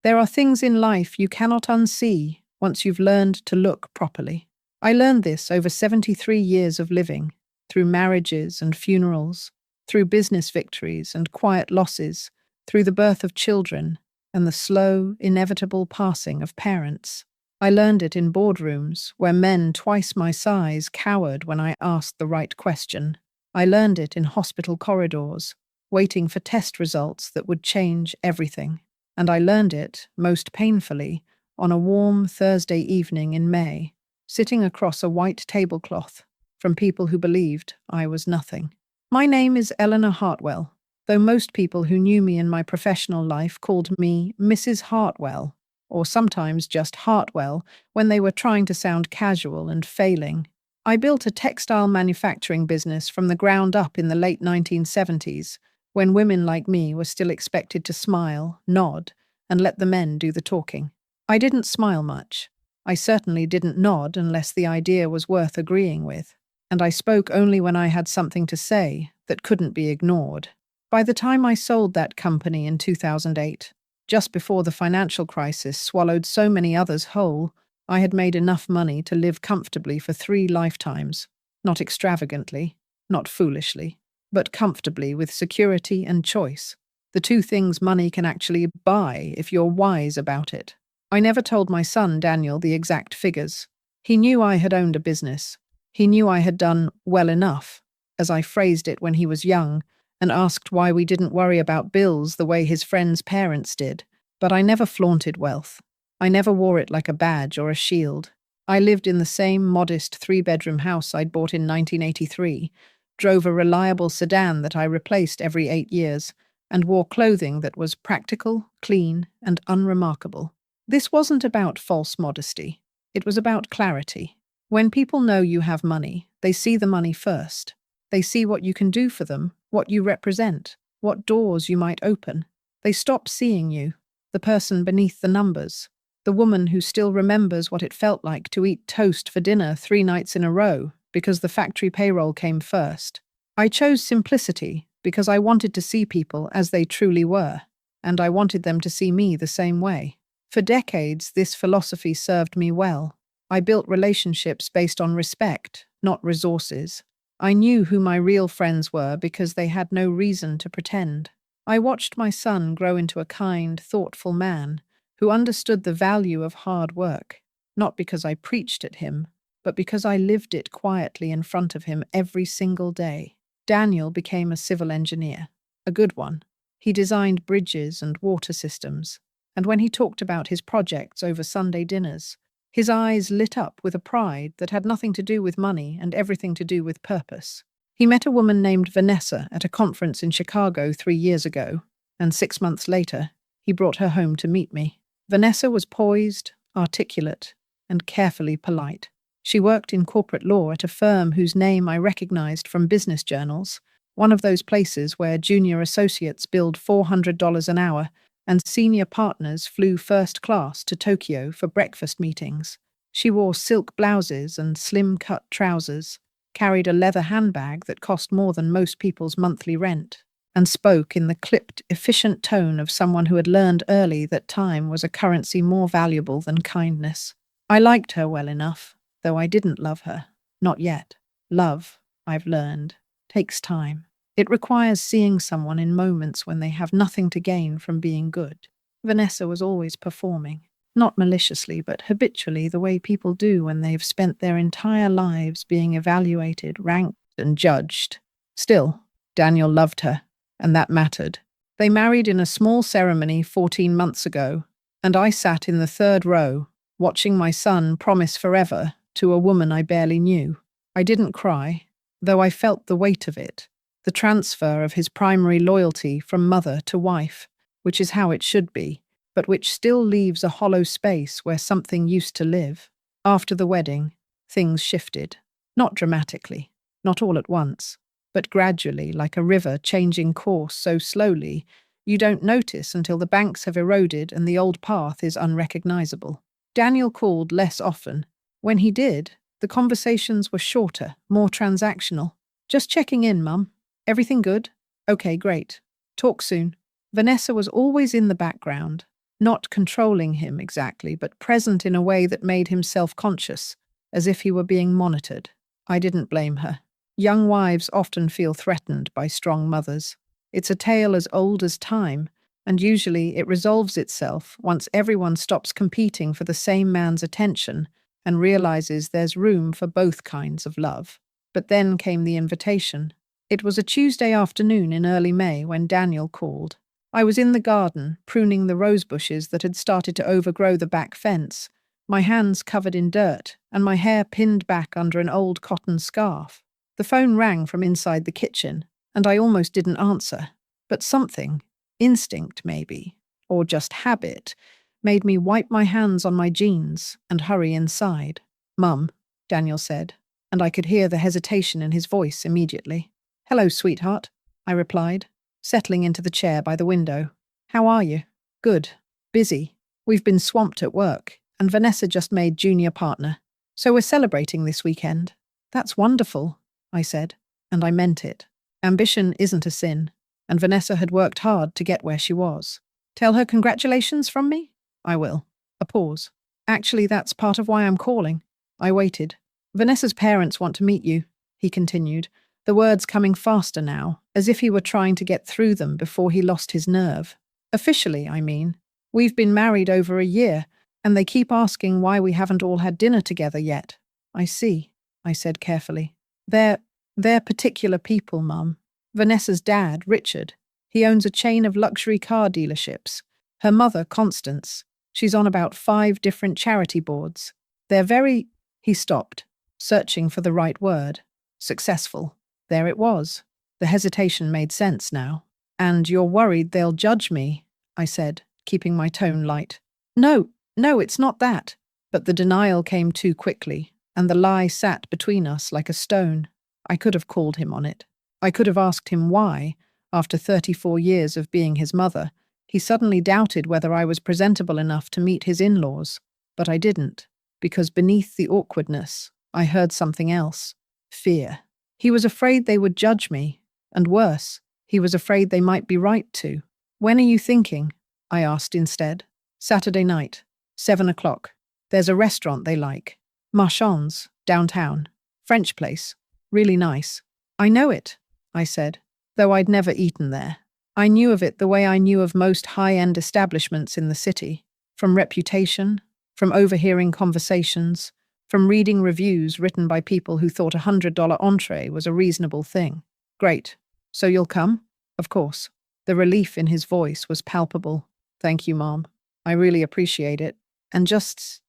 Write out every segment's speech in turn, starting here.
There are things in life you cannot unsee once you've learned to look properly. I learned this over 73 years of living, through marriages and funerals, through business victories and quiet losses, through the birth of children and the slow, inevitable passing of parents. I learned it in boardrooms where men twice my size cowered when I asked the right question. I learned it in hospital corridors, waiting for test results that would change everything. And I learned it, most painfully, on a warm Thursday evening in May, sitting across a white tablecloth from people who believed I was nothing. My name is Eleanor Hartwell, though most people who knew me in my professional life called me Mrs. Hartwell, or sometimes just Hartwell when they were trying to sound casual and failing. I built a textile manufacturing business from the ground up in the late 1970s, when women like me were still expected to smile, nod, and let the men do the talking. I didn't smile much. I certainly didn't nod unless the idea was worth agreeing with, and I spoke only when I had something to say that couldn't be ignored. By the time I sold that company in 2008, just before the financial crisis swallowed so many others whole, I had made enough money to live comfortably for 3 lifetimes. Not extravagantly, not foolishly, but comfortably with security and choice. The two things money can actually buy if you're wise about it. I never told my son, Daniel, the exact figures. He knew I had owned a business. He knew I had done well enough, as I phrased it when he was young, and asked why we didn't worry about bills the way his friends' parents did. But I never flaunted wealth. I never wore it like a badge or a shield. I lived in the same modest 3-bedroom house I'd bought in 1983, drove a reliable sedan that I replaced every 8 years, and wore clothing that was practical, clean, and unremarkable. This wasn't about false modesty. It was about clarity. When people know you have money, they see the money first. They see what you can do for them, what you represent, what doors you might open. They stop seeing you, the person beneath the numbers, the woman who still remembers what it felt like to eat toast for dinner 3 nights in a row because the factory payroll came first. I chose simplicity because I wanted to see people as they truly were, and I wanted them to see me the same way. For decades, this philosophy served me well. I built relationships based on respect, not resources. I knew who my real friends were because they had no reason to pretend. I watched my son grow into a kind, thoughtful man who understood the value of hard work, not because I preached at him, but because I lived it quietly in front of him every single day. Daniel became a civil engineer, a good one. He designed bridges and water systems, and when he talked about his projects over Sunday dinners, his eyes lit up with a pride that had nothing to do with money and everything to do with purpose. He met a woman named Vanessa at a conference in Chicago 3 years ago, and 6 months later, he brought her home to meet me. Vanessa was poised, articulate, and carefully polite. She worked in corporate law at a firm whose name I recognized from business journals, one of those places where junior associates billed $400 an hour and senior partners flew first class to Tokyo for breakfast meetings. She wore silk blouses and slim-cut trousers, carried a leather handbag that cost more than most people's monthly rent, and spoke in the clipped, efficient tone of someone who had learned early that time was a currency more valuable than kindness. I liked her well enough, though I didn't love her. Not yet. Love, I've learned, takes time. It requires seeing someone in moments when they have nothing to gain from being good. Vanessa was always performing, not maliciously but habitually, the way people do when they've spent their entire lives being evaluated, ranked, and judged. Still, Daniel loved her, and that mattered. They married in a small ceremony 14 months ago, and I sat in the 3rd row, watching my son promise forever to a woman I barely knew. I didn't cry, though I felt the weight of it. The transfer of his primary loyalty from mother to wife, which is how it should be, but which still leaves a hollow space where something used to live. After the wedding, things shifted. Not dramatically, not all at once, but gradually, like a river changing course so slowly you don't notice until the banks have eroded and the old path is unrecognizable. Daniel called less often. When he did, the conversations were shorter, more transactional. Just checking in, Mum. Everything good? Okay, great. Talk soon. Vanessa was always in the background, not controlling him exactly, but present in a way that made him self-conscious, as if he were being monitored. I didn't blame her. Young wives often feel threatened by strong mothers. It's a tale as old as time, and usually it resolves itself once everyone stops competing for the same man's attention and realizes there's room for both kinds of love. But then came the invitation. It was a Tuesday afternoon in early May when Daniel called. I was in the garden, pruning the rose bushes that had started to overgrow the back fence, my hands covered in dirt and my hair pinned back under an old cotton scarf. The phone rang from inside the kitchen, and I almost didn't answer. But something, instinct maybe, or just habit, made me wipe my hands on my jeans and hurry inside. "Mum," Daniel said, and I could hear the hesitation in his voice immediately. "Hello, sweetheart," I replied, settling into the chair by the window. "How are you?" "Good. Busy. We've been swamped at work, and Vanessa just made junior partner. So we're celebrating this weekend." "That's wonderful," I said, and I meant it. Ambition isn't a sin, and Vanessa had worked hard to get where she was. "Tell her congratulations from me?" "I will." A pause. "Actually, that's part of why I'm calling." I waited. "Vanessa's parents want to meet you," he continued, the words coming faster now, as if he were trying to get through them before he lost his nerve. "Officially, I mean. We've been married over a year, and they keep asking why we haven't all had dinner together yet." "I see," I said carefully. They're particular people, Mum. Vanessa's dad, Richard, he owns a chain of luxury car dealerships. Her mother, Constance, she's on about 5 different charity boards. They're very—" He stopped, searching for the right word. "Successful." There it was. The hesitation made sense now. "And you're worried they'll judge me," I said, keeping my tone light. No, it's not that." But the denial came too quickly, and the lie sat between us like a stone. I could have called him on it. I could have asked him why, after 34 years of being his mother, he suddenly doubted whether I was presentable enough to meet his in-laws. But I didn't, because beneath the awkwardness, I heard something else. Fear. He was afraid they would judge me, and worse, he was afraid they might be right to. "When are you thinking?" I asked instead. "Saturday night, 7 o'clock. There's a restaurant they like. Marons, downtown. French place. Really nice." "I know it," I said, though I'd never eaten there. I knew of it the way I knew of most high-end establishments in the city, from reputation, from overhearing conversations, from reading reviews written by people who thought $100 entree was a reasonable thing. "Great. So you'll come?" "Of course." The relief in his voice was palpable. "Thank you, Mom. I really appreciate it. And just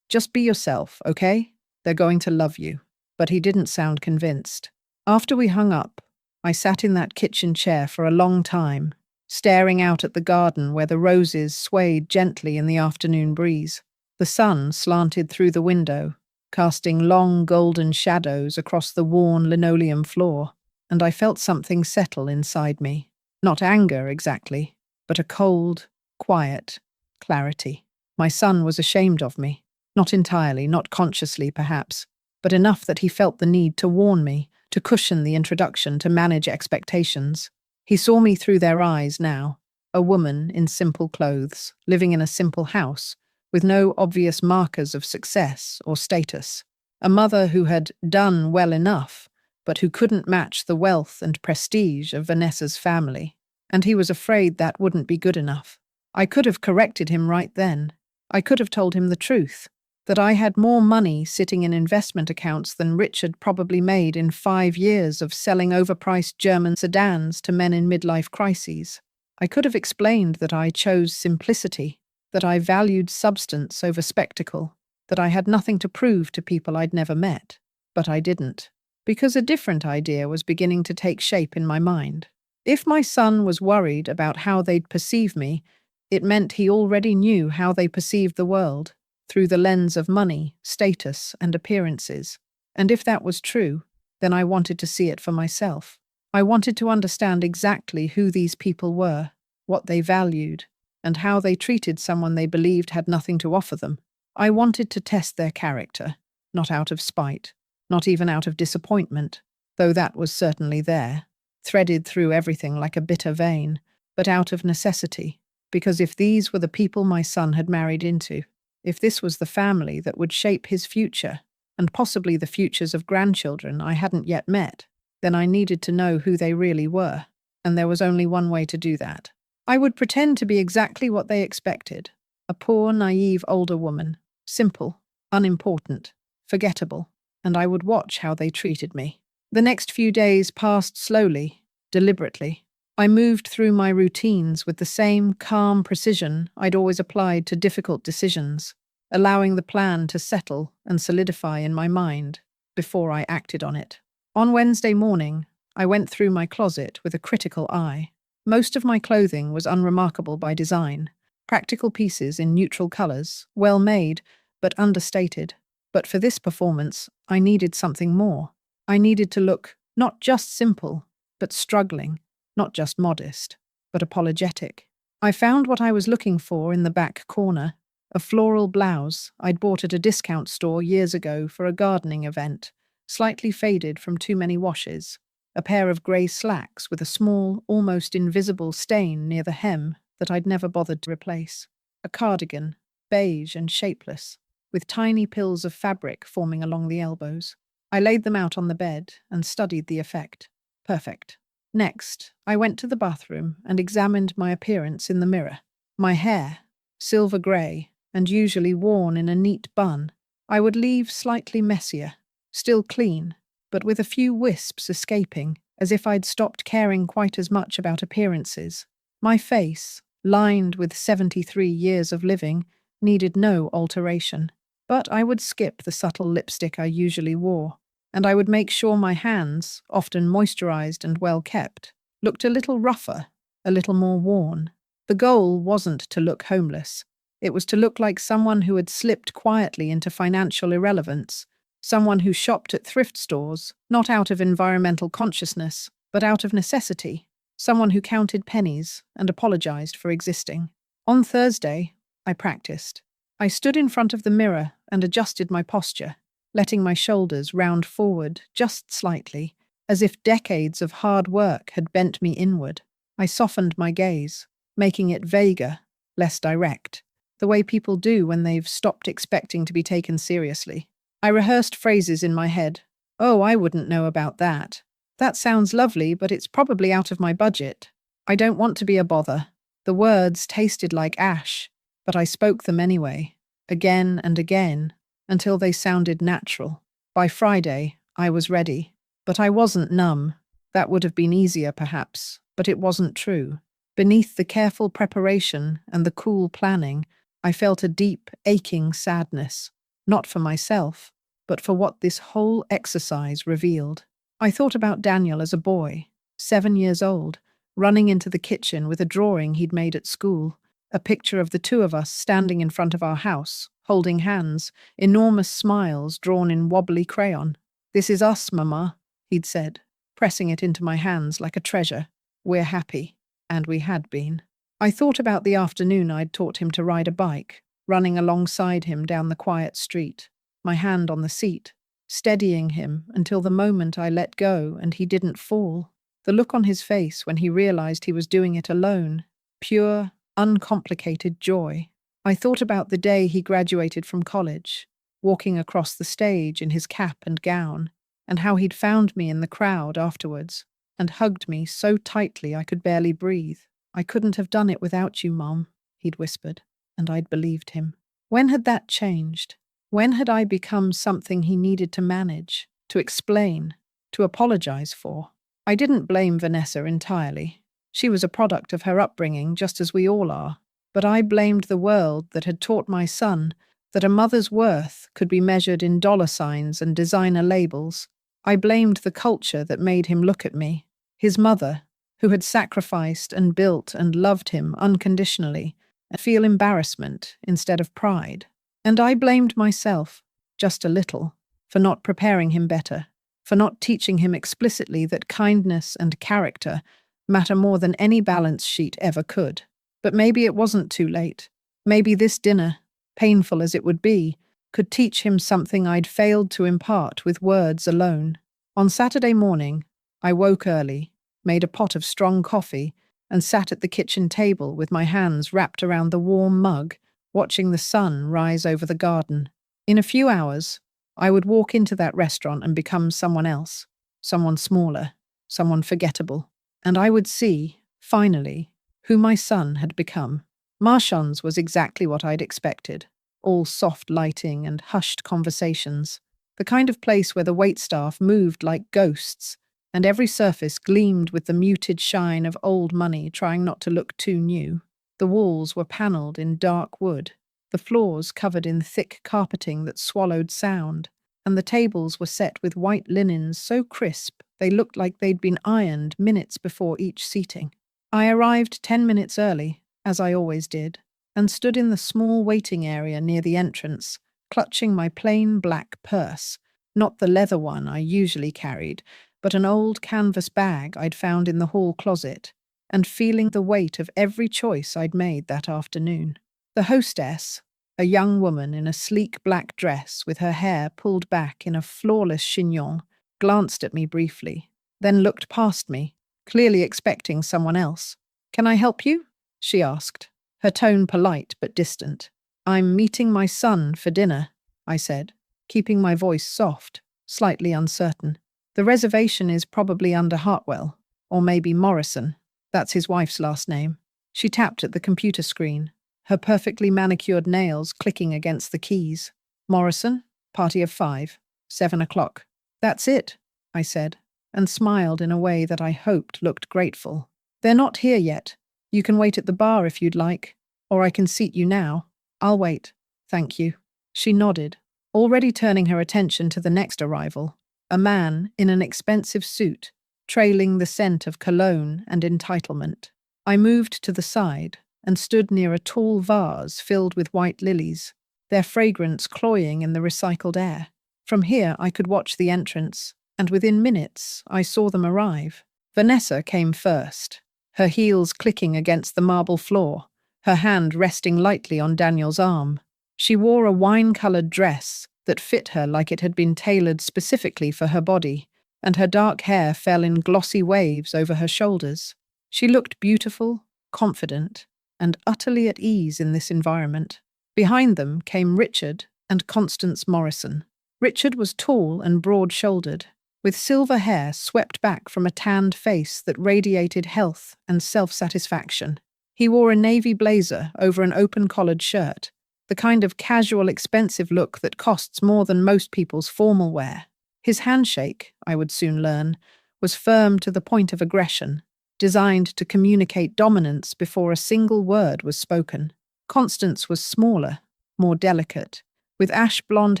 be yourself, okay? They're going to love you." But he didn't sound convinced. After we hung up, I sat in that kitchen chair for a long time, staring out at the garden where the roses swayed gently in the afternoon breeze. The sun slanted through the window, casting long golden shadows across the worn linoleum floor, and I felt something settle inside me. Not anger exactly, but a cold, quiet clarity. My son was ashamed of me. Not entirely, not consciously perhaps, but enough that he felt the need to warn me, to cushion the introduction, to manage expectations. He saw me through their eyes now, a woman in simple clothes, living in a simple house, with no obvious markers of success or status. A mother who had done well enough, but who couldn't match the wealth and prestige of Vanessa's family. And he was afraid that wouldn't be good enough. I could have corrected him right then. I could have told him the truth, that I had more money sitting in investment accounts than Richard probably made in 5 years of selling overpriced German sedans to men in midlife crises. I could have explained that I chose simplicity, that I valued substance over spectacle, that I had nothing to prove to people I'd never met. But I didn't, because a different idea was beginning to take shape in my mind. If my son was worried about how they'd perceive me, it meant he already knew how they perceived the world, through the lens of money, status, and appearances. And if that was true, then I wanted to see it for myself. I wanted to understand exactly who these people were, what they valued, and how they treated someone they believed had nothing to offer them. I wanted to test their character, not out of spite, not even out of disappointment, though that was certainly there, threaded through everything like a bitter vein, but out of necessity. Because if these were the people my son had married into, if this was the family that would shape his future, and possibly the futures of grandchildren I hadn't yet met, then I needed to know who they really were, and there was only one way to do that. I would pretend to be exactly what they expected, a poor, naive older woman, simple, unimportant, forgettable, and I would watch how they treated me. The next few days passed slowly, deliberately. I moved through my routines with the same calm precision I'd always applied to difficult decisions, allowing the plan to settle and solidify in my mind before I acted on it. On Wednesday morning, I went through my closet with a critical eye. Most of my clothing was unremarkable by design, practical pieces in neutral colors, well made, but understated. But for this performance, I needed something more. I needed to look not just simple, but struggling, not just modest, but apologetic. I found what I was looking for in the back corner, a floral blouse I'd bought at a discount store years ago for a gardening event, slightly faded from too many washes, a pair of grey slacks with a small, almost invisible stain near the hem that I'd never bothered to replace, a cardigan, beige and shapeless, with tiny pills of fabric forming along the elbows. I laid them out on the bed and studied the effect. Perfect. Next, I went to the bathroom and examined my appearance in the mirror. My hair, silver grey and usually worn in a neat bun, I would leave slightly messier, still clean, but with a few wisps escaping, as if I'd stopped caring quite as much about appearances. My face, lined with 73 years of living, needed no alteration, but I would skip the subtle lipstick I usually wore, and I would make sure my hands, often moisturized and well kept, looked a little rougher, a little more worn. The goal wasn't to look homeless. It was to look like someone who had slipped quietly into financial irrelevance, someone who shopped at thrift stores, not out of environmental consciousness, but out of necessity, someone who counted pennies and apologized for existing. On Thursday, I practiced. I stood in front of the mirror and adjusted my posture, letting my shoulders round forward just slightly, as if decades of hard work had bent me inward. I softened my gaze, making it vaguer, less direct, the way people do when they've stopped expecting to be taken seriously. I rehearsed phrases in my head. Oh, I wouldn't know about that. That sounds lovely, but it's probably out of my budget. I don't want to be a bother. The words tasted like ash, but I spoke them anyway, again and again, until they sounded natural. By Friday, I was ready. But I wasn't numb. That would have been easier, perhaps, but it wasn't true. Beneath the careful preparation and the cool planning, I felt a deep, aching sadness, not for myself, but for what this whole exercise revealed. I thought about Daniel as a boy, 7 years old, running into the kitchen with a drawing he'd made at school, a picture of the two of us standing in front of our house, holding hands, enormous smiles drawn in wobbly crayon. "This is us, Mama," he'd said, pressing it into my hands like a treasure. "We're happy." And we had been. I thought about the afternoon I'd taught him to ride a bike, running alongside him down the quiet street, my hand on the seat, steadying him until the moment I let go and he didn't fall. The look on his face when he realized he was doing it alone, pure, uncomplicated joy. I thought about the day he graduated from college, walking across the stage in his cap and gown, and how he'd found me in the crowd afterwards, and hugged me so tightly I could barely breathe. "I couldn't have done it without you, Mom," he'd whispered, and I'd believed him. When had that changed? When had I become something he needed to manage, to explain, to apologize for? I didn't blame Vanessa entirely. She was a product of her upbringing, just as we all are. But I blamed the world that had taught my son that a mother's worth could be measured in dollar signs and designer labels. I blamed the culture that made him look at me, his mother, who had sacrificed and built and loved him unconditionally, and feel embarrassment instead of pride. And I blamed myself, just a little, for not preparing him better, for not teaching him explicitly that kindness and character matter more than any balance sheet ever could. But maybe it wasn't too late. Maybe this dinner, painful as it would be, could teach him something I'd failed to impart with words alone. On Saturday morning, I woke early, made a pot of strong coffee, and sat at the kitchen table with my hands wrapped around the warm mug, watching the sun rise over the garden. In a few hours, I would walk into that restaurant and become someone else, someone smaller, someone forgettable. And I would see, finally, who my son had become. Marons was exactly what I'd expected. All soft lighting and hushed conversations. The kind of place where the waitstaff moved like ghosts, and every surface gleamed with the muted shine of old money trying not to look too new. The walls were panelled in dark wood, the floors covered in thick carpeting that swallowed sound, and the tables were set with white linens so crisp they looked like they'd been ironed minutes before each seating. I arrived 10 minutes early, as I always did, and stood in the small waiting area near the entrance, clutching my plain black purse, not the leather one I usually carried, but an old canvas bag I'd found in the hall closet, and feeling the weight of every choice I'd made that afternoon. The hostess, a young woman in a sleek black dress with her hair pulled back in a flawless chignon, glanced at me briefly, then looked past me, clearly expecting someone else. "Can I help you?" she asked, her tone polite but distant. "I'm meeting my son for dinner," I said, keeping my voice soft, slightly uncertain. "The reservation is probably under Hartwell, or maybe Morrison. That's his wife's last name." She tapped at the computer screen, her perfectly manicured nails clicking against the keys. "Morrison, party of 5, 7 o'clock. "That's it," I said, and smiled in a way that I hoped looked grateful. "They're not here yet. You can wait at the bar if you'd like, or I can seat you now." "I'll wait, thank you." She nodded, already turning her attention to the next arrival, a man in an expensive suit, trailing the scent of cologne and entitlement. I moved to the side and stood near a tall vase filled with white lilies, their fragrance cloying in the recycled air. From here I could watch the entrance, and within minutes I saw them arrive. Vanessa came first, her heels clicking against the marble floor, her hand resting lightly on Daniel's arm. She wore a wine-coloured dress that fit her like it had been tailored specifically for her body, and her dark hair fell in glossy waves over her shoulders. She looked beautiful, confident, and utterly at ease in this environment. Behind them came Richard and Constance Morrison. Richard was tall and broad-shouldered, with silver hair swept back from a tanned face that radiated health and self-satisfaction. He wore a navy blazer over an open-collared shirt, the kind of casual, expensive look that costs more than most people's formal wear. His handshake, I would soon learn, was firm to the point of aggression, designed to communicate dominance before a single word was spoken. Constance was smaller, more delicate, with ash-blonde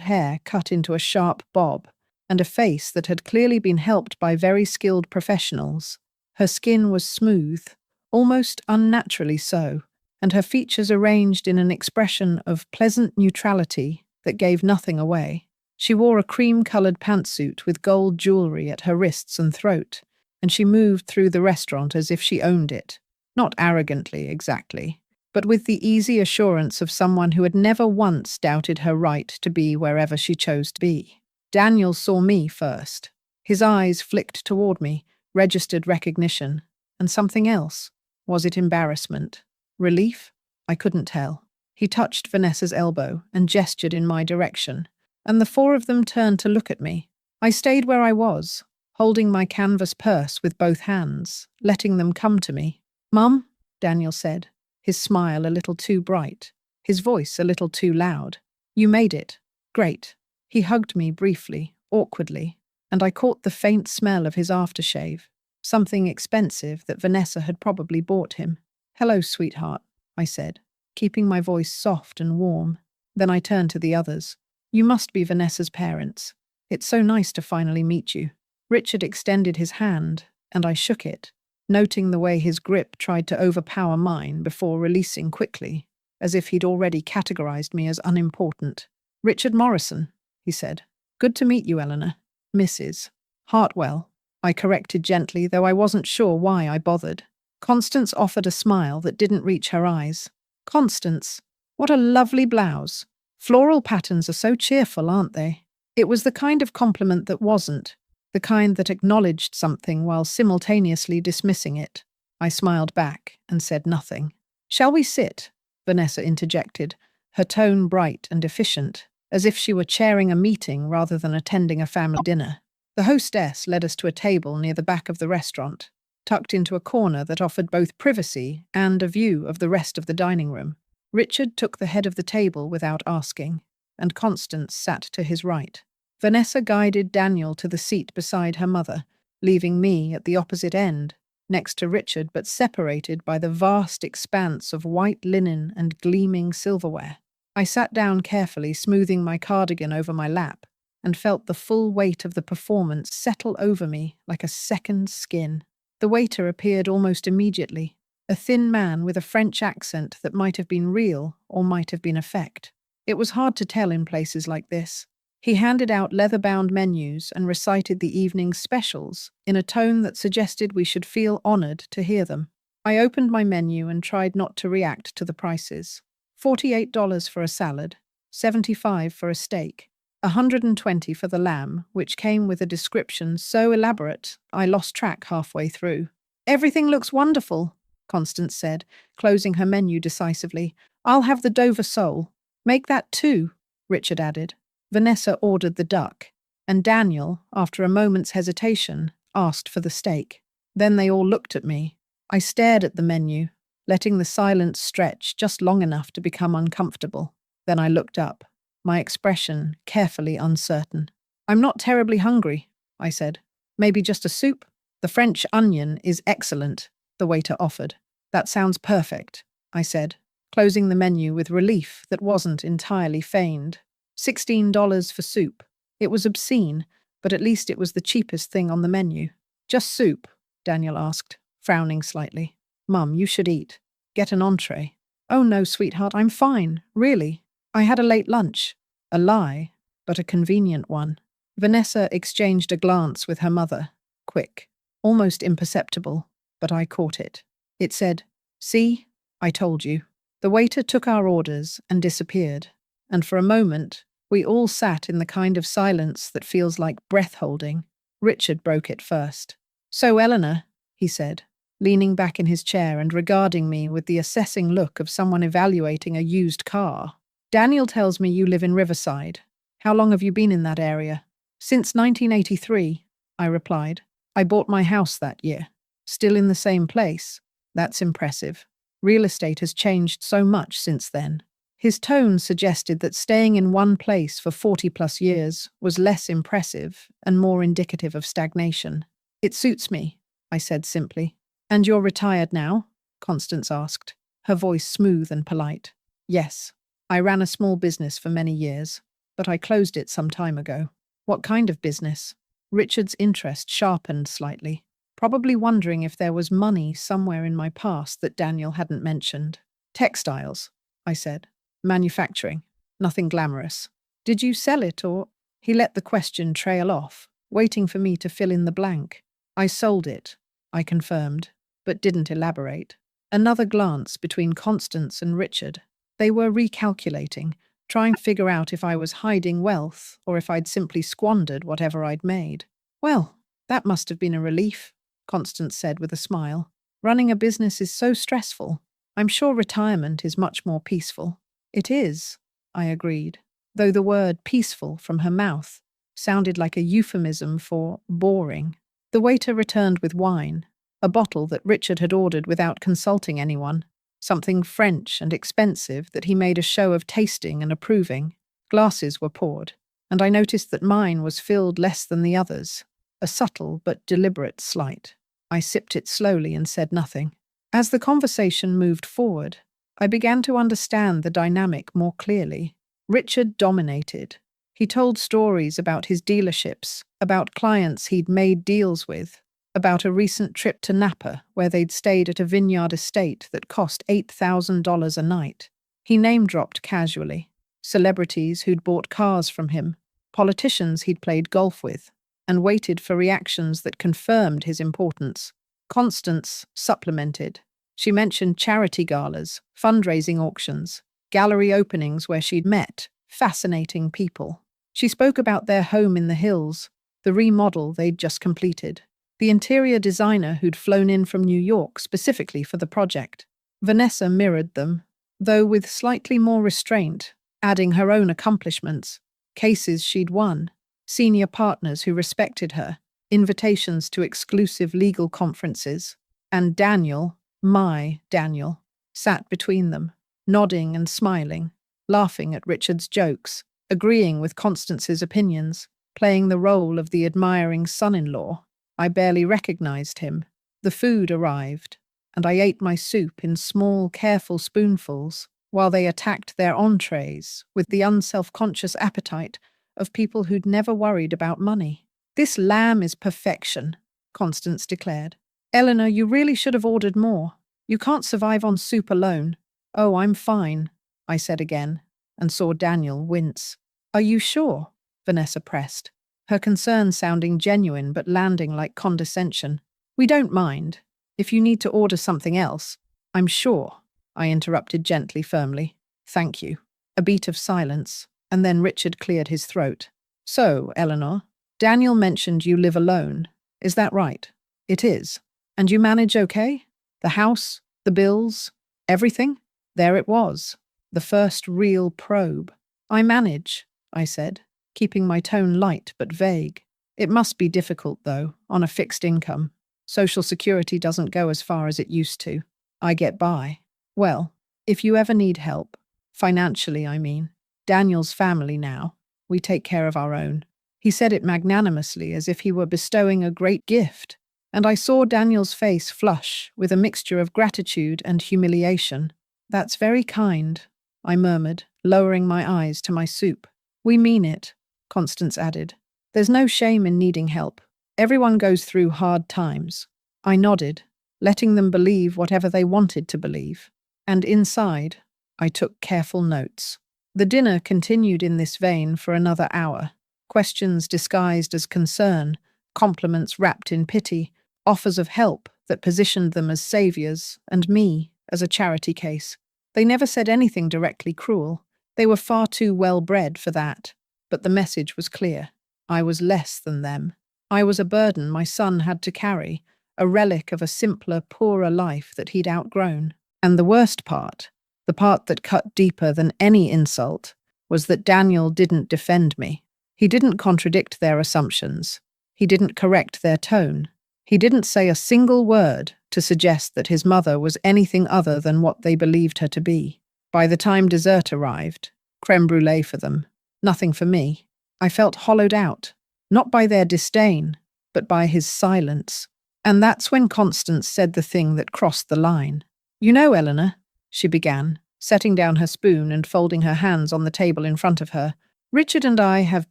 hair cut into a sharp bob, and a face that had clearly been helped by very skilled professionals. Her skin was smooth, almost unnaturally so, and her features arranged in an expression of pleasant neutrality that gave nothing away. She wore a cream-coloured pantsuit with gold jewellery at her wrists and throat, and she moved through the restaurant as if she owned it. Not arrogantly, exactly, but with the easy assurance of someone who had never once doubted her right to be wherever she chose to be. Daniel saw me first. His eyes flicked toward me, registered recognition, and something else. Was it embarrassment? Relief? I couldn't tell. He touched Vanessa's elbow and gestured in my direction, and the four of them turned to look at me. I stayed where I was, holding my canvas purse with both hands, letting them come to me. "Mum," Daniel said, his smile a little too bright, his voice a little too loud. "You made it. Great." He hugged me briefly, awkwardly, and I caught the faint smell of his aftershave, something expensive that Vanessa had probably bought him. "Hello, sweetheart," I said, keeping my voice soft and warm. Then I turned to the others. "You must be Vanessa's parents. It's so nice to finally meet you." Richard extended his hand, and I shook it, noting the way his grip tried to overpower mine before releasing quickly, as if he'd already categorized me as unimportant. "Richard Morrison," he said. "Good to meet you, Eleanor." "Mrs. Hartwell," I corrected gently, though I wasn't sure why I bothered. Constance offered a smile that didn't reach her eyes. "Constance, what a lovely blouse. Floral patterns are so cheerful, aren't they?" It was the kind of compliment that wasn't, the kind that acknowledged something while simultaneously dismissing it. I smiled back and said nothing. "Shall we sit?" Vanessa interjected, her tone bright and efficient, as if she were chairing a meeting rather than attending a family dinner. The hostess led us to a table near the back of the restaurant, tucked into a corner that offered both privacy and a view of the rest of the dining room. Richard took the head of the table without asking, and Constance sat to his right. Vanessa guided Daniel to the seat beside her mother, leaving me at the opposite end, next to Richard but separated by the vast expanse of white linen and gleaming silverware. I sat down carefully, smoothing my cardigan over my lap, and felt the full weight of the performance settle over me like a second skin. The waiter appeared almost immediately, a thin man with a French accent that might have been real or might have been effect. It was hard to tell in places like this. He handed out leather-bound menus and recited the evening's specials in a tone that suggested we should feel honored to hear them. I opened my menu and tried not to react to the prices. $48 for a salad, $75 for a steak, $120 for the lamb, which came with a description so elaborate I lost track halfway through. "Everything looks wonderful," Constance said, closing her menu decisively. "I'll have the Dover sole." "Make that 2, Richard added. Vanessa ordered the duck, and Daniel, after a moment's hesitation, asked for the steak. Then they all looked at me. I stared at the menu, letting the silence stretch just long enough to become uncomfortable. Then I looked up, my expression carefully uncertain. "I'm not terribly hungry," I said. "Maybe just a soup?" "The French onion is excellent," the waiter offered. "That sounds perfect," I said, closing the menu with relief that wasn't entirely feigned. $16 for soup. It was obscene, but at least it was the cheapest thing on the menu. "Just soup?" Daniel asked, frowning slightly. "Mum, you should eat. Get an entree." "Oh no, sweetheart, I'm fine, really. I had a late lunch." A lie, but a convenient one. Vanessa exchanged a glance with her mother, quick, almost imperceptible, but I caught it. It said, "See, I told you." The waiter took our orders and disappeared, and for a moment, we all sat in the kind of silence that feels like breath-holding. Richard broke it first. "So, Eleanor," he said, leaning back in his chair and regarding me with the assessing look of someone evaluating a used car. "Daniel tells me you live in Riverside. How long have you been in that area?" "Since 1983, I replied. "I bought my house that year." "Still in the same place?" "That's impressive. Real estate has changed so much since then." His tone suggested that staying in one place for 40-plus years was less impressive and more indicative of stagnation. "It suits me," I said simply. "And you're retired now?" Constance asked, her voice smooth and polite. "Yes. I ran a small business for many years, but I closed it some time ago." "What kind of business?" Richard's interest sharpened slightly, probably wondering if there was money somewhere in my past that Daniel hadn't mentioned. "Textiles," I said. "Manufacturing. Nothing glamorous." "Did you sell it or—" He let the question trail off, waiting for me to fill in the blank. "I sold it," I confirmed, but didn't elaborate. Another glance between Constance and Richard. They were recalculating, trying to figure out if I was hiding wealth or if I'd simply squandered whatever I'd made. "Well, that must have been a relief," Constance said with a smile. "Running a business is so stressful. I'm sure retirement is much more peaceful." "It is," I agreed, though the word peaceful from her mouth sounded like a euphemism for boring. The waiter returned with wine, a bottle that Richard had ordered without consulting anyone, something French and expensive that he made a show of tasting and approving. Glasses were poured, and I noticed that mine was filled less than the others, a subtle but deliberate slight. I sipped it slowly and said nothing. As the conversation moved forward, I began to understand the dynamic more clearly. Richard dominated. He told stories about his dealerships, about clients he'd made deals with, about a recent trip to Napa where they'd stayed at a vineyard estate that cost $8,000 a night. He name-dropped casually. Celebrities who'd bought cars from him, politicians he'd played golf with, and waited for reactions that confirmed his importance. Constance supplemented. She mentioned charity galas, fundraising auctions, gallery openings where she'd met fascinating people. She spoke about their home in the hills, the remodel they'd just completed, the interior designer who'd flown in from New York specifically for the project. Vanessa mirrored them, though with slightly more restraint, adding her own accomplishments, cases she'd won, senior partners who respected her, invitations to exclusive legal conferences, and Daniel, my Daniel, sat between them, nodding and smiling, laughing at Richard's jokes, agreeing with Constance's opinions, playing the role of the admiring son-in-law. I barely recognized him. The food arrived, and I ate my soup in small, careful spoonfuls while they attacked their entrees with the unself-conscious appetite of people who'd never worried about money. "This lamb is perfection," Constance declared. "Eleanor, you really should have ordered more. You can't survive on soup alone." "Oh, I'm fine," I said again, and saw Daniel wince. "Are you sure?" Vanessa pressed, her concern sounding genuine but landing like condescension. "We don't mind. If you need to order something else." "I'm sure," I interrupted gently, firmly. "Thank you." A beat of silence, and then Richard cleared his throat. "So, Eleanor, Daniel mentioned you live alone. Is that right?" "It is. And you manage okay? The house, the bills, everything?" There it was, the first real probe. "I manage," I said, keeping my tone light but vague. "It must be difficult, though, on a fixed income. Social Security doesn't go as far as it used to. I get by. Well, if you ever need help, financially, I mean, Daniel's family now, we take care of our own." He said it magnanimously, as if he were bestowing a great gift, and I saw Daniel's face flush with a mixture of gratitude and humiliation. "That's very kind," I murmured, lowering my eyes to my soup. "We mean it," Constance added. "There's no shame in needing help. Everyone goes through hard times." I nodded, letting them believe whatever they wanted to believe. And inside, I took careful notes. The dinner continued in this vein for another hour. Questions disguised as concern, compliments wrapped in pity, offers of help that positioned them as saviors, and me as a charity case. They never said anything directly cruel. They were far too well-bred for that. But the message was clear. I was less than them. I was a burden my son had to carry, a relic of a simpler, poorer life that he'd outgrown. And the worst part, the part that cut deeper than any insult, was that Daniel didn't defend me. He didn't contradict their assumptions. He didn't correct their tone. He didn't say a single word to suggest that his mother was anything other than what they believed her to be. By the time dessert arrived, crème brûlée for them, nothing for me, I felt hollowed out, not by their disdain, but by his silence. And that's when Constance said the thing that crossed the line. "You know, Eleanor," she began, setting down her spoon and folding her hands on the table in front of her, "Richard and I have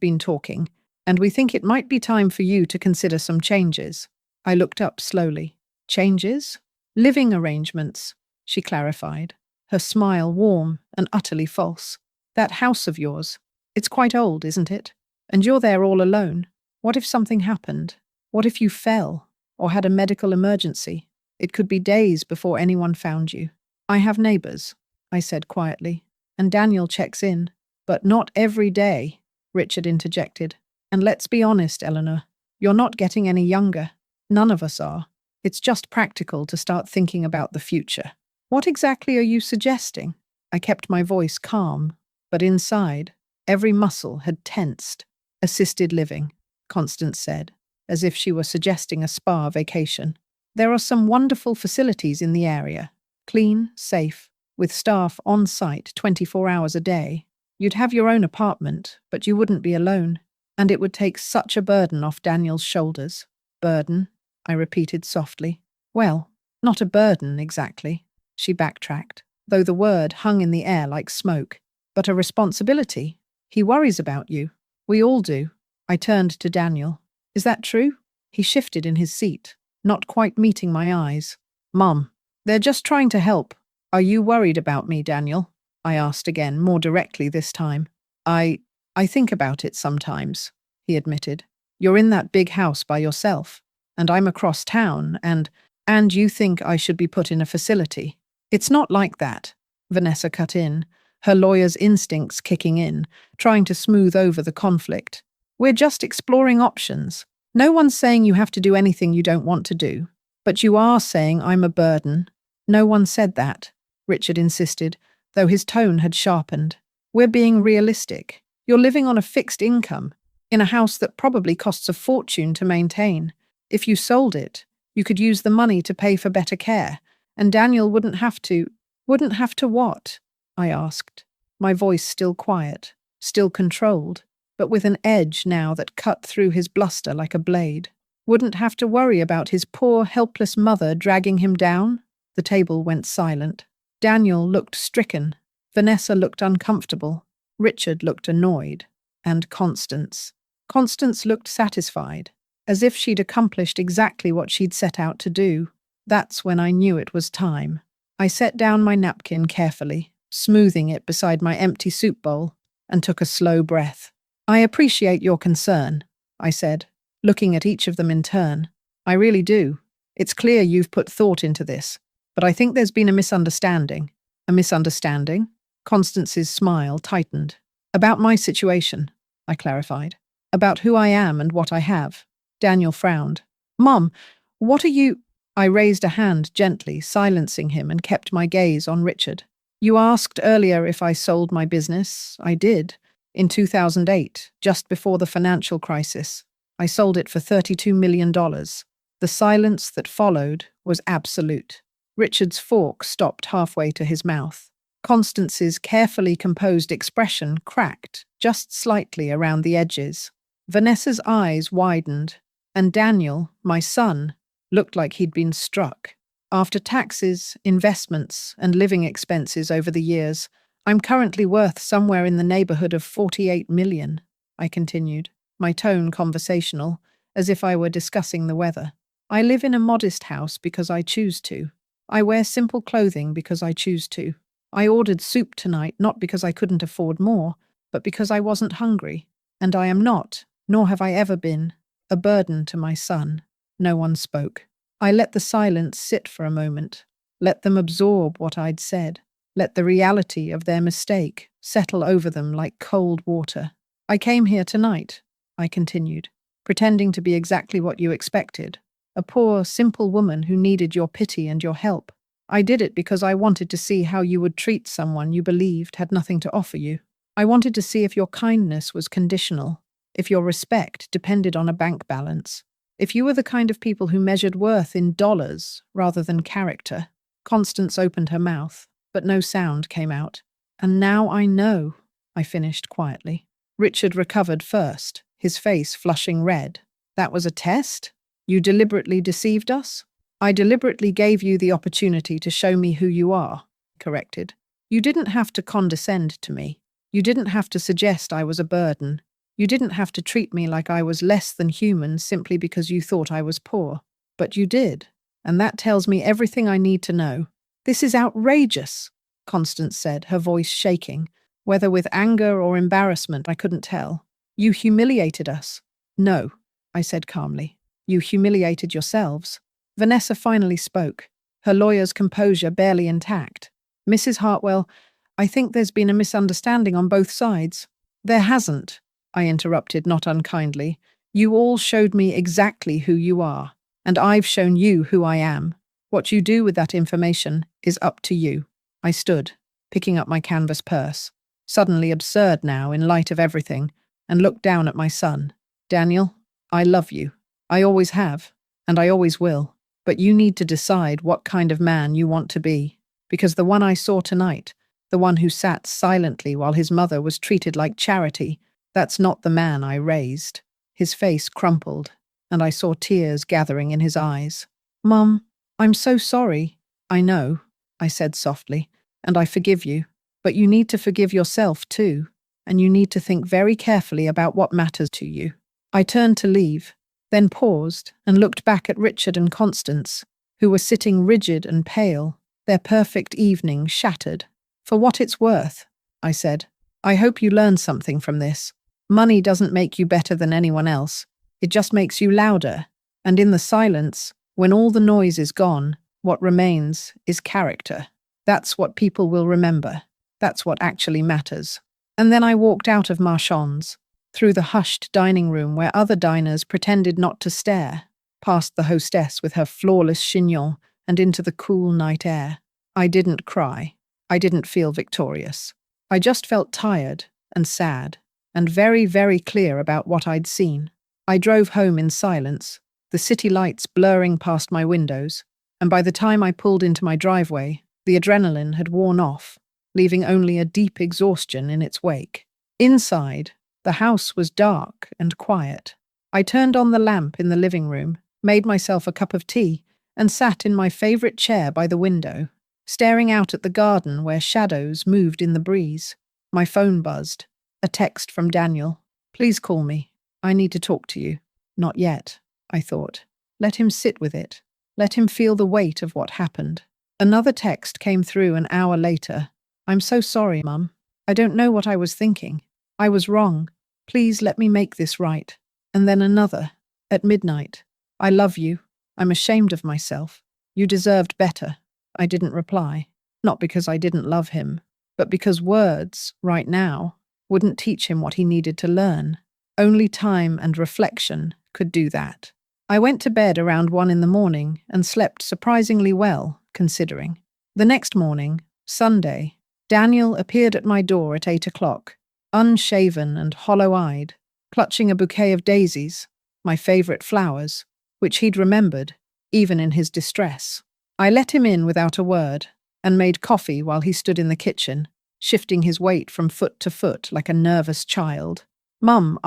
been talking, and we think it might be time for you to consider some changes." I looked up slowly. "Changes?" "Living arrangements," she clarified, her smile warm and utterly false. "That house of yours, it's quite old, isn't it? And you're there all alone. What if something happened? What if you fell, or had a medical emergency? It could be days before anyone found you." "I have neighbors," I said quietly, "and Daniel checks in." "But not every day," Richard interjected. "And let's be honest, Eleanor, you're not getting any younger. None of us are. It's just practical to start thinking about the future." "What exactly are you suggesting?" I kept my voice calm, but inside, every muscle had tensed. "Assisted living," Constance said, as if she were suggesting a spa vacation. "There are some wonderful facilities in the area. Clean, safe, with staff on site 24 hours a day. You'd have your own apartment, but you wouldn't be alone. And it would take such a burden off Daniel's shoulders." "Burden?" I repeated softly. "Well, not a burden, exactly," she backtracked, though the word hung in the air like smoke. "But a responsibility. He worries about you. We all do." I turned to Daniel. "Is that true?" He shifted in his seat, not quite meeting my eyes. "Mum, they're just trying to help. Are you worried about me, Daniel?" I asked again, more directly this time. I think about it sometimes," he admitted. "You're in that big house by yourself, and I'm across town, and you think I should be put in a facility." "It's not like that," Vanessa cut in, her lawyer's instincts kicking in, trying to smooth over the conflict. "We're just exploring options. No one's saying you have to do anything you don't want to do, but you are saying I'm a burden. No one said that, Richard insisted, though his tone had sharpened. We're being realistic. You're living on a fixed income, in a house that probably costs a fortune to maintain. If you sold it, you could use the money to pay for better care, and Daniel wouldn't have to. Wouldn't have to what? I asked, my voice still quiet, still controlled, but with an edge now that cut through his bluster like a blade. Wouldn't have to worry about his poor, helpless mother dragging him down? The table went silent. Daniel looked stricken. Vanessa looked uncomfortable. Richard looked annoyed. And Constance. Constance looked satisfied, as if she'd accomplished exactly what she'd set out to do. That's when I knew it was time. I set down my napkin carefully, smoothing it beside my empty soup bowl, and took a slow breath. I appreciate your concern, I said, looking at each of them in turn. I really do. It's clear you've put thought into this, but I think there's been a misunderstanding. A misunderstanding? Constance's smile tightened. About my situation, I clarified. About who I am and what I have. Daniel frowned. Mom, what are you… I raised a hand gently, silencing him, and kept my gaze on Richard. You asked earlier if I sold my business. I did. In 2008, just before the financial crisis. I sold it for $32 million. The silence that followed was absolute. Richard's fork stopped halfway to his mouth. Constance's carefully composed expression cracked, just slightly around the edges. Vanessa's eyes widened, and Daniel, my son, looked like he'd been struck. After taxes, investments, and living expenses over the years, I'm currently worth somewhere in the neighborhood of $48 million, I continued, my tone conversational, as if I were discussing the weather. I live in a modest house because I choose to. I wear simple clothing because I choose to. I ordered soup tonight not because I couldn't afford more, but because I wasn't hungry. And I am not, nor have I ever been, a burden to my son. No one spoke. I let the silence sit for a moment, let them absorb what I'd said, let the reality of their mistake settle over them like cold water. I came here tonight, I continued, pretending to be exactly what you expected, a poor, simple woman who needed your pity and your help. I did it because I wanted to see how you would treat someone you believed had nothing to offer you. I wanted to see if your kindness was conditional, if your respect depended on a bank balance. If you were the kind of people who measured worth in dollars rather than character. Constance opened her mouth, but no sound came out. And now I know, I finished quietly. Richard recovered first, his face flushing red. That was a test? You deliberately deceived us? I deliberately gave you the opportunity to show me who you are, corrected. You didn't have to condescend to me. You didn't have to suggest I was a burden. You didn't have to treat me like I was less than human simply because you thought I was poor. But you did, and that tells me everything I need to know. This is outrageous, Constance said, her voice shaking. Whether with anger or embarrassment, I couldn't tell. You humiliated us. No, I said calmly. You humiliated yourselves. Vanessa finally spoke, her lawyer's composure barely intact. Mrs. Hartwell, I think there's been a misunderstanding on both sides. There hasn't, I interrupted not unkindly. You all showed me exactly who you are, and I've shown you who I am. What you do with that information is up to you. I stood, picking up my canvas purse, suddenly absurd now in light of everything, and looked down at my son. Daniel, I love you. I always have, and I always will. But you need to decide what kind of man you want to be, because the one I saw tonight, the one who sat silently while his mother was treated like charity, that's not the man I raised. His face crumpled, and I saw tears gathering in his eyes. Mum, I'm so sorry. I know, I said softly, and I forgive you. But you need to forgive yourself too, and you need to think very carefully about what matters to you. I turned to leave, then paused and looked back at Richard and Constance, who were sitting rigid and pale, their perfect evening shattered. For what it's worth, I said, I hope you learn something from this. Money doesn't make you better than anyone else. It just makes you louder. And in the silence, when all the noise is gone, what remains is character. That's what people will remember. That's what actually matters. And then I walked out of Marons, through the hushed dining room where other diners pretended not to stare, past the hostess with her flawless chignon and into the cool night air. I didn't cry. I didn't feel victorious. I just felt tired and sad and very, very clear about what I'd seen. I drove home in silence, the city lights blurring past my windows, and by the time I pulled into my driveway, the adrenaline had worn off, leaving only a deep exhaustion in its wake. Inside, the house was dark and quiet. I turned on the lamp in the living room, made myself a cup of tea, and sat in my favorite chair by the window, staring out at the garden where shadows moved in the breeze. My phone buzzed. A text from Daniel. "Please call me. I need to talk to you." Not yet, I thought. Let him sit with it. Let him feel the weight of what happened. Another text came through an hour later. "I'm so sorry, Mum. I don't know what I was thinking. I was wrong. Please let me make this right." And then another, at midnight. "I love you. I'm ashamed of myself. You deserved better." I didn't reply. Not because I didn't love him, but because words, right now, wouldn't teach him what he needed to learn. Only time and reflection could do that. I went to bed around 1 in the morning and slept surprisingly well, considering. The next morning, Sunday, Daniel appeared at my door at 8 o'clock, unshaven and hollow-eyed, clutching a bouquet of daisies, my favorite flowers, which he'd remembered, even in his distress. I let him in without a word and made coffee while he stood in the kitchen, shifting his weight from foot to foot like a nervous child. "Mum,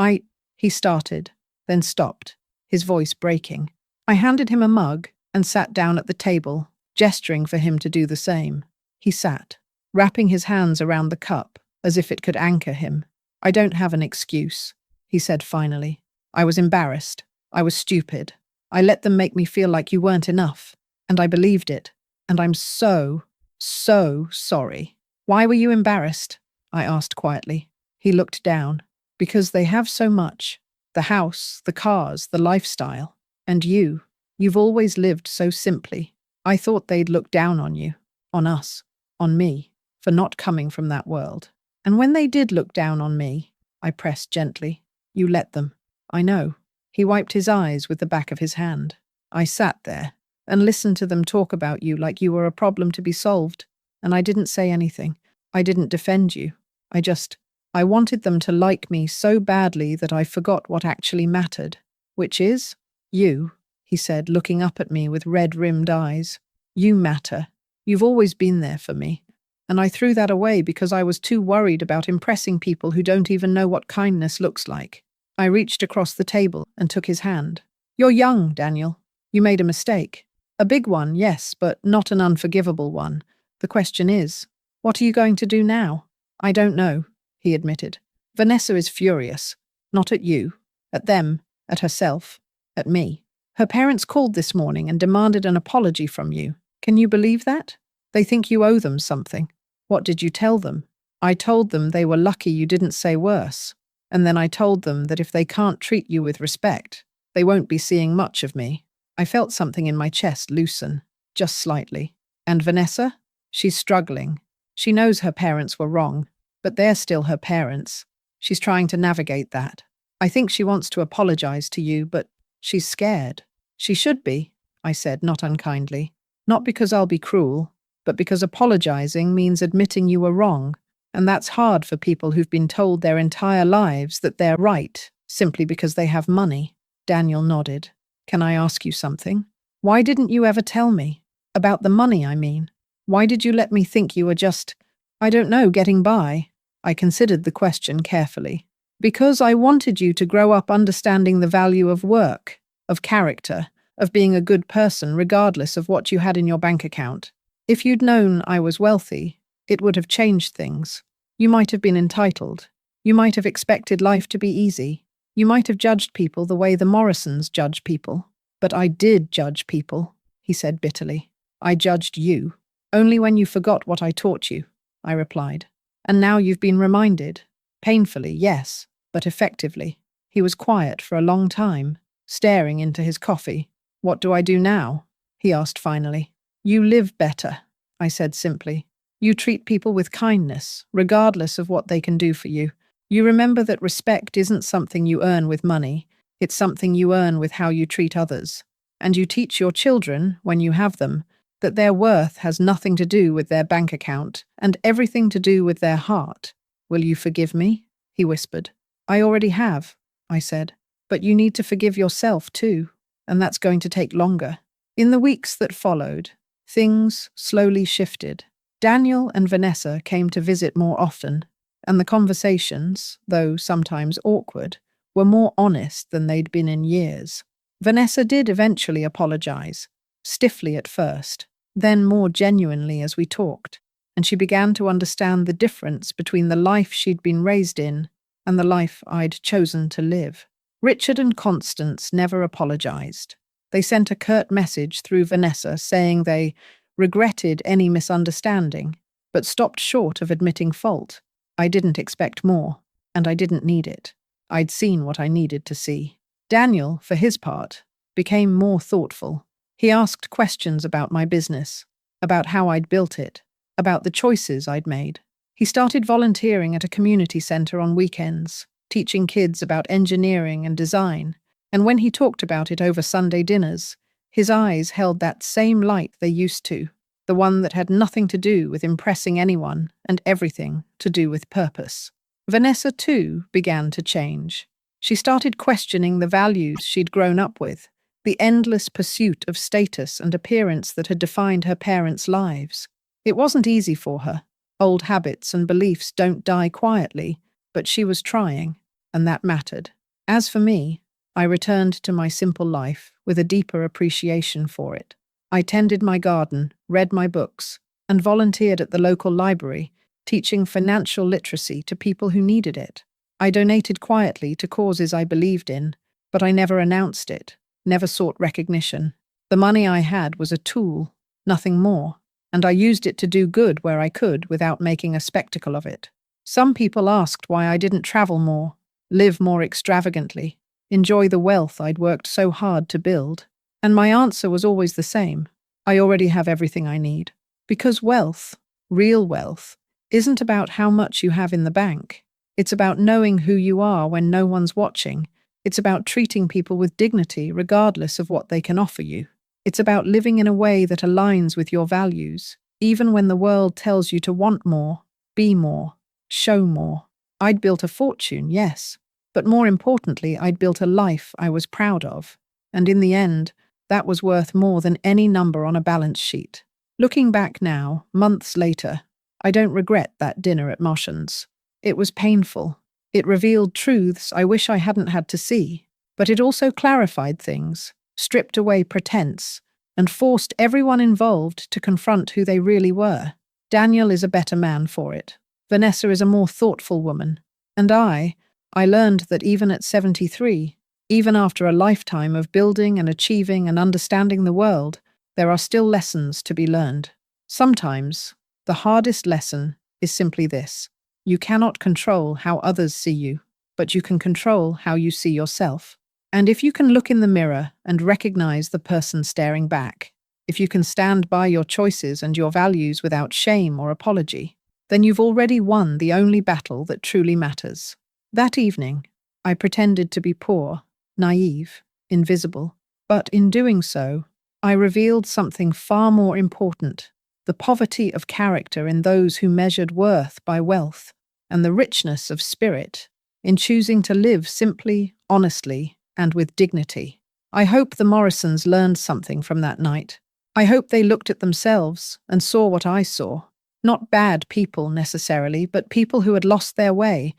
he started, then stopped, his voice breaking. I handed him a mug and sat down at the table, gesturing for him to do the same. He sat, wrapping his hands around the cup as if it could anchor him. "I don't have an excuse," he said finally. "I was embarrassed. I was stupid. I let them make me feel like you weren't enough. And I believed it. And I'm so sorry." "Why were you embarrassed?" I asked quietly. He looked down. "Because they have so much. The house, the cars, the lifestyle. And you've always lived so simply. I thought they'd look down on you, on us, on me, for not coming from that world. And when they did look down on me," I pressed gently, "you let them." "I know." He wiped his eyes with the back of his hand. "I sat there and listened to them talk about you like you were a problem to be solved. And I didn't say anything. I didn't defend you. I wanted them to like me so badly that I forgot what actually mattered. Which is you," he said, looking up at me with red-rimmed eyes. "You matter. You've always been there for me. And I threw that away because I was too worried about impressing people who don't even know what kindness looks like." I reached across the table and took his hand. "You're young, Daniel. You made a mistake. A big one, yes, but not an unforgivable one. The question is, what are you going to do now?" "I don't know," he admitted. "Vanessa is furious. Not at you. At them. At herself. At me. Her parents called this morning and demanded an apology from you. Can you believe that? They think you owe them something." "What did you tell them?" "I told them they were lucky you didn't say worse. And then I told them that if they can't treat you with respect, they won't be seeing much of me." I felt something in my chest loosen, just slightly. "And Vanessa? She's struggling. She knows her parents were wrong, but they're still her parents. She's trying to navigate that. I think she wants to apologize to you, but she's scared." "She should be," I said, not unkindly. "Not because I'll be cruel, but because apologizing means admitting you were wrong, and that's hard for people who've been told their entire lives that they're right, simply because they have money." Daniel nodded. "Can I ask you something? Why didn't you ever tell me? About the money, I mean. Why did you let me think you were just, I don't know, getting by?" I considered the question carefully. "Because I wanted you to grow up understanding the value of work, of character, of being a good person regardless of what you had in your bank account. If you'd known I was wealthy, it would have changed things. You might have been entitled. You might have expected life to be easy. You might have judged people the way the Morrisons judge people. But I did judge people," he said bitterly. "I judged you. Only when you forgot what I taught you," I replied. "And now you've been reminded. Painfully, yes, but effectively." He was quiet for a long time, staring into his coffee. "What do I do now?" he asked finally. "You live better," I said simply. "You treat people with kindness, regardless of what they can do for you. You remember that respect isn't something you earn with money, it's something you earn with how you treat others. And you teach your children, when you have them, that their worth has nothing to do with their bank account and everything to do with their heart. Will you forgive me? He whispered. I already have, I said. But you need to forgive yourself too, and that's going to take longer. In the weeks that followed, things slowly shifted. Daniel and Vanessa came to visit more often, and the conversations, though sometimes awkward, were more honest than they'd been in years. Vanessa did eventually apologize, stiffly at first, then more genuinely as we talked, and she began to understand the difference between the life she'd been raised in and the life I'd chosen to live. Richard and Constance never apologized. They sent a curt message through Vanessa saying they regretted any misunderstanding, but stopped short of admitting fault. I didn't expect more, and I didn't need it. I'd seen what I needed to see. Daniel, for his part, became more thoughtful. He asked questions about my business, about how I'd built it, about the choices I'd made. He started volunteering at a community center on weekends, teaching kids about engineering and design, and when he talked about it over Sunday dinners, his eyes held that same light they used to, the one that had nothing to do with impressing anyone and everything to do with purpose. Vanessa, too, began to change. She started questioning the values she'd grown up with, the endless pursuit of status and appearance that had defined her parents' lives. It wasn't easy for her. Old habits and beliefs don't die quietly, but she was trying, and that mattered. As for me, I returned to my simple life with a deeper appreciation for it. I tended my garden, read my books, and volunteered at the local library, teaching financial literacy to people who needed it. I donated quietly to causes I believed in, but I never announced it, never sought recognition. The money I had was a tool, nothing more, and I used it to do good where I could without making a spectacle of it. Some people asked why I didn't travel more, live more extravagantly, enjoy the wealth I'd worked so hard to build. And my answer was always the same. I already have everything I need. Because wealth, real wealth, isn't about how much you have in the bank. It's about knowing who you are when no one's watching. It's about treating people with dignity regardless of what they can offer you. It's about living in a way that aligns with your values, even when the world tells you to want more, be more, show more. I'd built a fortune, yes, but more importantly, I'd built a life I was proud of. And in the end, that was worth more than any number on a balance sheet. Looking back now, months later, I don't regret that dinner at Marons. It was painful. It revealed truths I wish I hadn't had to see, but it also clarified things, stripped away pretense, and forced everyone involved to confront who they really were. Daniel is a better man for it. Vanessa is a more thoughtful woman. And I learned that even at 73, even after a lifetime of building and achieving and understanding the world, there are still lessons to be learned. Sometimes, the hardest lesson is simply this. You cannot control how others see you, but you can control how you see yourself. And if you can look in the mirror and recognize the person staring back, if you can stand by your choices and your values without shame or apology, then you've already won the only battle that truly matters. That evening, I pretended to be poor, naive, invisible, but in doing so, I revealed something far more important: the poverty of character in those who measured worth by wealth, and the richness of spirit in choosing to live simply, honestly, and with dignity. I hope the Morrisons learned something from that night. I hope they looked at themselves and saw what I saw. Not bad people necessarily, but people who had lost their way,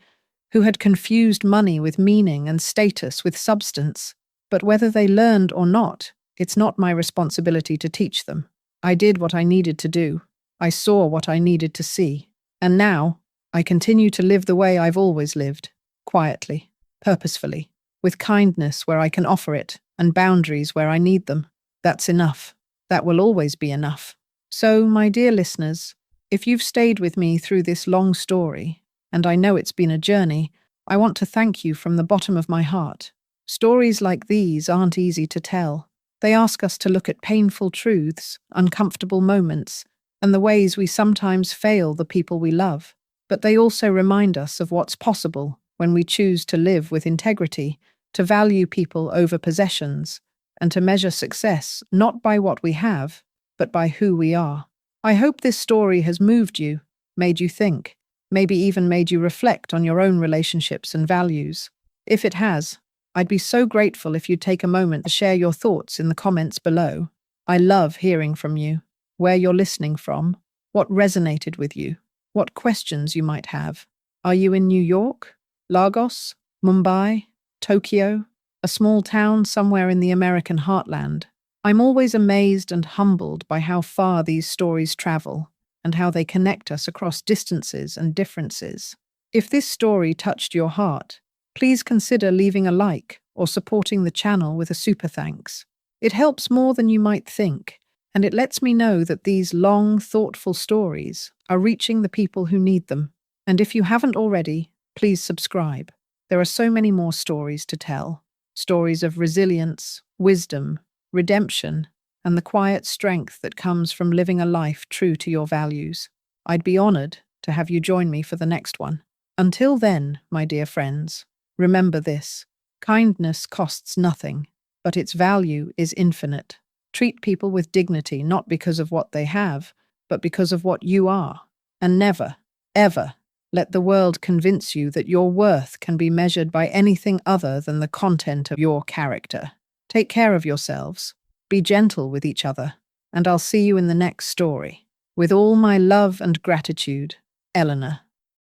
who had confused money with meaning and status with substance. But whether they learned or not, it's not my responsibility to teach them. I did what I needed to do. I saw what I needed to see. And now, I continue to live the way I've always lived, quietly, purposefully, with kindness where I can offer it, and boundaries where I need them. That's enough. That will always be enough. So, my dear listeners, if you've stayed with me through this long story, and I know it's been a journey, I want to thank you from the bottom of my heart. Stories like these aren't easy to tell. They ask us to look at painful truths, uncomfortable moments, and the ways we sometimes fail the people we love. but they also remind us of what's possible when we choose to live with integrity, to value people over possessions, and to measure success not by what we have, but by who we are. I hope this story has moved you, made you think, maybe even made you reflect on your own relationships and values. If it has, I'd be so grateful if you'd take a moment to share your thoughts in the comments below. I love hearing from you, where you're listening from, what resonated with you, what questions you might have. Are you in New York, Lagos, Mumbai, Tokyo, a small town somewhere in the American heartland? I'm always amazed and humbled by how far these stories travel and how they connect us across distances and differences. If this story touched your heart, please consider leaving a like or supporting the channel with a super thanks. It helps more than you might think, and it lets me know that these long, thoughtful stories are reaching the people who need them. And if you haven't already, please subscribe. There are so many more stories to tell. Stories of resilience, wisdom, redemption, and the quiet strength that comes from living a life true to your values. I'd be honored to have you join me for the next one. Until then, my dear friends, remember this: kindness costs nothing, but its value is infinite. Treat people with dignity not because of what they have, but because of what you are. And never, ever let the world convince you that your worth can be measured by anything other than the content of your character. Take care of yourselves, be gentle with each other, and I'll see you in the next story. With all my love and gratitude, Eleanor.